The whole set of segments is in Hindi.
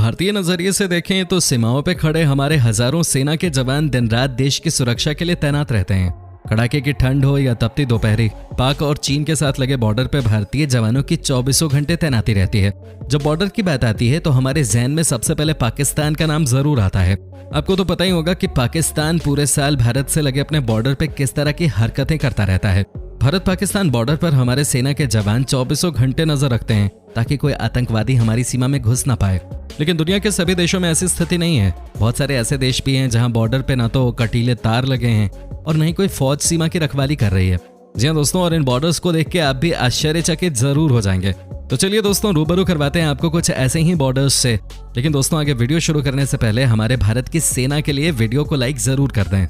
भारतीय नजरिए से देखें तो सीमाओं पे खड़े हमारे हजारों सेना के जवान दिन रात देश की सुरक्षा के लिए तैनात रहते हैं। कड़ाके की ठंड हो या तपती दोपहरी, पाक और चीन के साथ लगे बॉर्डर पे भारतीय जवानों की 24 घंटे तैनाती रहती है। जब बॉर्डर की बात आती है तो हमारे जहन में सबसे पहले पाकिस्तान का नाम जरूर आता है। आपको तो पता ही होगा कि पाकिस्तान पूरे साल भारत से लगे अपने बॉर्डर पे किस तरह की हरकतें करता रहता है। भारत पाकिस्तान बॉर्डर पर हमारे सेना के जवान 24 घंटे नजर रखते हैं ताकि कोई आतंकवादी हमारी सीमा में घुस ना पाए। लेकिन दुनिया के सभी देशों में ऐसी स्थिति नहीं है। बहुत सारे ऐसे देश भी हैं जहां बॉर्डर पे ना तो कटीले तार लगे हैं और न ही कोई फौज सीमा की रखवाली कर रही है। जी हाँ दोस्तों, और इन बॉर्डर्स को देख के आप भी आश्चर्यचकित जरूर हो जाएंगे। तो चलिए दोस्तों, रूबरू करवाते हैं आपको कुछ ऐसे ही बॉर्डर्स से। लेकिन दोस्तों, आगे वीडियो शुरू करने से पहले हमारे भारत की सेना के लिए वीडियो को लाइक जरूर कर दें।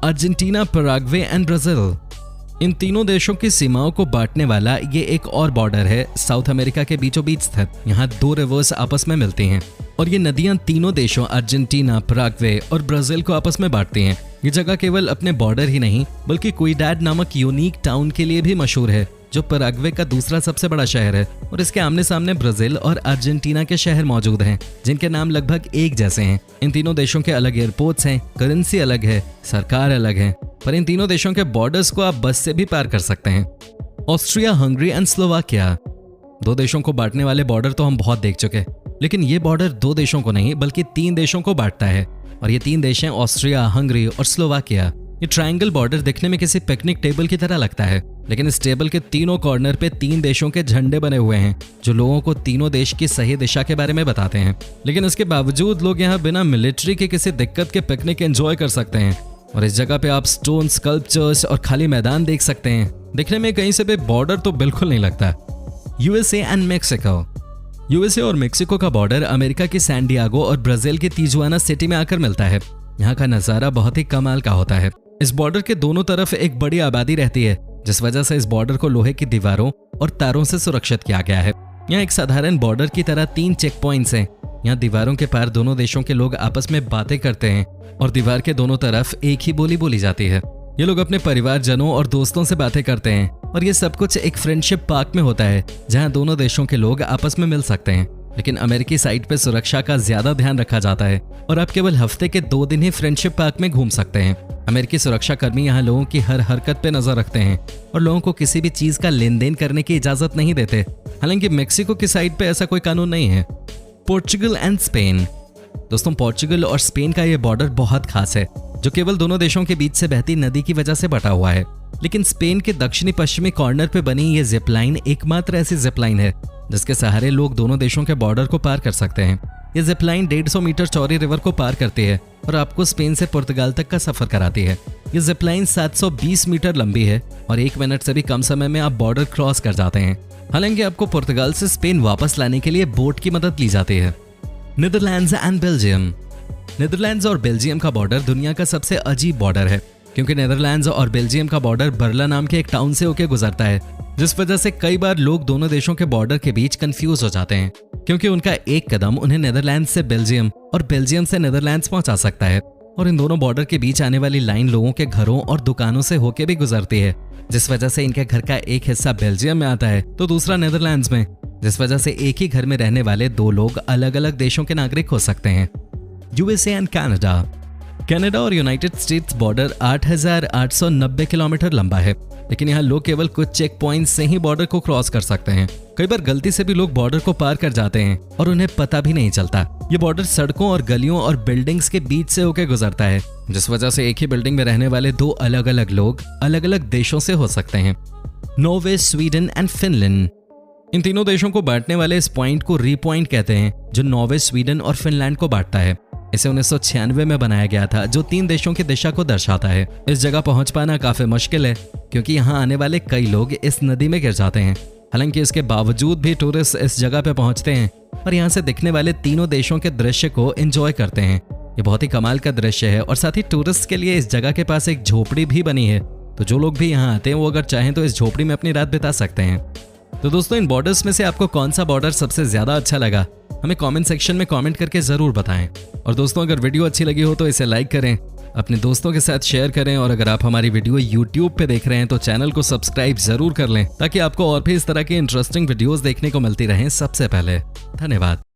अर्जेंटीना, पैराग्वे एंड ब्राजील, इन तीनों देशों की सीमाओं को बांटने वाला ये एक और बॉर्डर है साउथ अमेरिका के बीचों बीच स्थित। यहाँ दो रिवर्स आपस में मिलती हैं और ये नदियां तीनों देशों अर्जेंटीना, पैराग्वे और ब्राजील को आपस में बांटती हैं। ये जगह केवल अपने बॉर्डर ही नहीं बल्कि क्विडाड नामक यूनिक टाउन के लिए भी मशहूर है, जो पैराग्वे का दूसरा सबसे बड़ा शहर है। और इसके आमने सामने ब्राजील और अर्जेंटीना के शहर मौजूद हैं, जिनके नाम लगभग एक जैसे हैं। इन तीनों देशों के अलग एयरपोर्ट्स हैं, करेंसी अलग है, सरकार अलग है, पर इन तीनों देशों के बॉर्डर्स को आप बस से भी पार कर सकते हैं। ऑस्ट्रिया, हंगरी एंड स्लोवाकिया, दो देशों को बांटने वाले बॉर्डर तो हम बहुत देख चुके, लेकिन ये बॉर्डर दो देशों को नहीं बल्कि तीन देशों को बांटता है। और ये तीन देश हैं ऑस्ट्रिया, हंगरी और स्लोवाकिया। ये ट्रायंगल बॉर्डर दिखने में किसी पिकनिक टेबल की तरह लगता है, लेकिन इस टेबल के तीनों कॉर्नर पे तीन देशों के झंडे बने हुए हैं जो लोगों को तीनों देश की सही दिशा के बारे में बताते हैं। लेकिन इसके बावजूद लोग यहाँ बिना मिलिट्री के किसी दिक्कत के पिकनिक एंजॉय कर सकते हैं। और इस जगह पे आप स्टोन स्कल्पचर्स और खाली मैदान देख सकते हैं। दिखने में कहीं से भी बॉर्डर तो बिल्कुल नहीं लगता। यूएसए एंड मेक्सिको, यूएसए और मेक्सिको का बॉर्डर अमेरिका की सैन डिएगो और ब्राजील की तिजुआना सिटी में आकर मिलता है। यहाँ का नजारा बहुत ही कमाल का होता है। इस बॉर्डर के दोनों तरफ एक बड़ी आबादी रहती है, जिस वजह से इस बॉर्डर को लोहे की दीवारों और तारों से सुरक्षित किया गया है। यहाँ एक साधारण बॉर्डर की तरह 3 चेक पॉइंट्स हैं। यहाँ दीवारों के पार दोनों देशों के लोग आपस में बातें करते हैं और दीवार के दोनों तरफ एक ही बोली बोली जाती है। ये लोग अपने परिवारजनों और दोस्तों से बातें करते हैं और ये सब कुछ एक फ्रेंडशिप पार्क में होता है, जहाँ दोनों देशों के लोग आपस में मिल सकते हैं। लेकिन अमेरिकी साइड पे सुरक्षा का ज्यादा ध्यान रखा जाता है और आप केवल हफ्ते के 2 दिन ही फ्रेंडशिप पार्क में घूम सकते हैं। अमेरिकी सुरक्षा कर्मी यहाँ लोगों की हर हरकत पे नजर रखते हैं और लोगों को किसी भी चीज का लेन देन करने की इजाजत नहीं देते। हालांकि मेक्सिको की साइड पे ऐसा कोई कानून नहीं है। पोर्चुगल एंड स्पेन, दोस्तों पोर्चुगल और स्पेन का ये बॉर्डर बहुत खास है, जो केवल दोनों देशों के बीच से बहती नदी की वजह से बटा हुआ है। लेकिन स्पेन के दक्षिणी पश्चिमी कॉर्नर पे बनी ये जिप लाइन एकमात्र ऐसी जिप लाइन है जिसके सहारे लोग दोनों देशों के बॉर्डर को पार कर सकते हैं। ये जिप लाइन 150 मीटर चौड़ी रिवर को पार करती है और आपको स्पेन से पुर्तगाल तक का सफर कराती है। ये जिप लाइन 720 मीटर लंबी है और 1 मिनट से भी कम समय में आप बॉर्डर क्रॉस कर जाते हैं। हालांकि आपको पुर्तगाल से स्पेन वापस लाने के लिए बोट की मदद ली जाती है। नीदरलैंड्स एंड बेल्जियम, नीदरलैंड्स और बेल्जियम का बॉर्डर दुनिया का सबसे अजीब बॉर्डर है, क्योंकि नीदरलैंड्स और बेल्जियम का बॉर्डर बर्ला नाम के एक टाउन से होकर गुजरता है, जिस वजह से कई बार लोग दोनों देशों के बॉर्डर के बीच कंफ्यूज हो जाते हैं, क्योंकि उनका एक कदम उन्हें नीदरलैंड्स से बेल्जियम और बेल्जियम से नीदरलैंड्स पहुंचा सकता है। और इन दोनों बॉर्डर के बीच आने वाली लाइन लोगों के घरों और दुकानों से होकर भी गुजरती है, जिस वजह से इनके घर का एक हिस्सा बेल्जियम में आता है तो दूसरा नीदरलैंड्स में, जिस वजह से एक ही घर में रहने वाले 2 लोग अलग अलग देशों के नागरिक हो सकते हैं। यूएसए एंड कनाडा, कनाडा और यूनाइटेड स्टेट्स बॉर्डर 8,890 किलोमीटर लंबा है, लेकिन यहाँ लोग केवल कुछ चेक पॉइंट्स से ही बॉर्डर को क्रॉस कर सकते हैं। कई बार गलती से भी लोग बॉर्डर को पार कर जाते हैं और उन्हें पता भी नहीं चलता। ये बॉर्डर सड़कों और गलियों और बिल्डिंग्स के बीच से होकर गुजरता है, जिस वजह से एक ही बिल्डिंग में रहने वाले 2 अलग अलग लोग अलग अलग देशों से हो सकते हैं। नॉर्वे, स्वीडन एंड फिनलैंड, इन तीनों देशों को बांटने वाले इस पॉइंट को री पॉइंट कहते हैं, जो नॉर्वे, स्वीडन और फिनलैंड को बांटता है। इसे 1996 में बनाया गया था, जो 3 देशों की दिशा को दर्शाता है। इस जगह पहुंच पाना काफी मुश्किल है, क्योंकि यहाँ आने वाले कई लोग इस नदी में गिर जाते हैं। हालांकि इसके बावजूद भी टूरिस्ट इस जगह पे पहुंचते हैं और यहाँ से दिखने वाले तीनों देशों के दृश्य को एंजॉय करते हैं। ये बहुत ही कमाल का दृश्य है और साथ ही टूरिस्ट के लिए इस जगह के पास एक झोपड़ी भी बनी है, तो जो लोग भी यहाँ आते हैं वो अगर चाहें तो इस झोपड़ी में अपनी रात बिता सकते हैं। तो दोस्तों, इन बॉर्डर्स में से आपको कौन सा बॉर्डर सबसे ज्यादा अच्छा लगा, हमें कमेंट सेक्शन में कमेंट करके जरूर बताएं। और दोस्तों, अगर वीडियो अच्छी लगी हो तो इसे लाइक करें, अपने दोस्तों के साथ शेयर करें, और अगर आप हमारी वीडियो YouTube पे देख रहे हैं तो चैनल को सब्सक्राइब जरूर कर लें, ताकि आपको और भी इस तरह की इंटरेस्टिंग वीडियोस देखने को मिलती रहें सबसे पहले। धन्यवाद।